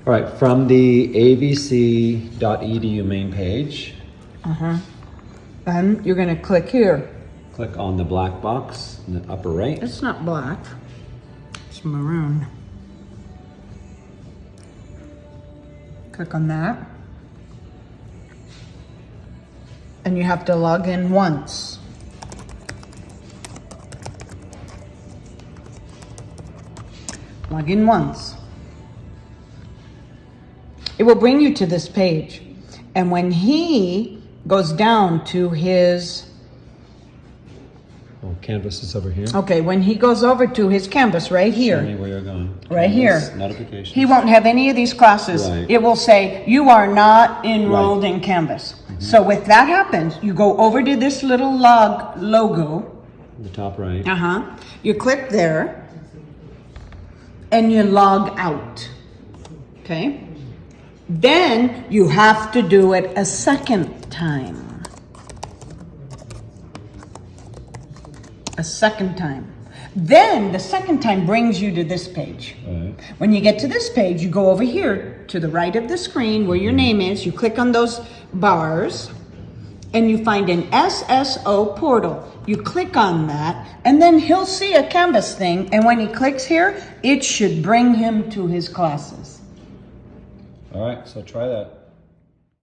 All right, from the avc.edu main page, Then you're gonna click here. click on the black box in the upper right. It's not black, it's maroon. Click on that. And you have to log in once. Log in once. It will bring you to this page. And when he goes down to his, Oh, canvas is over here. okay, when he goes over to his canvas right Show me here, where you're going. right Canvas, here, Notifications. he won't have any of these classes. Right. It will say, you are not enrolled in Canvas. So if that happens, you go over to this little log logo. The top right. You click there and you log out. Okay? Then you have to do it a second time. A second time. Then the second time brings you to this page. Right. When you get to this page, you go over here to the right of the screen where your name is. You click on those bars and you find an SSO portal. You click on that and then he'll see a Canvas thing. And when he clicks here, it should bring him to his classes. All right, so try that.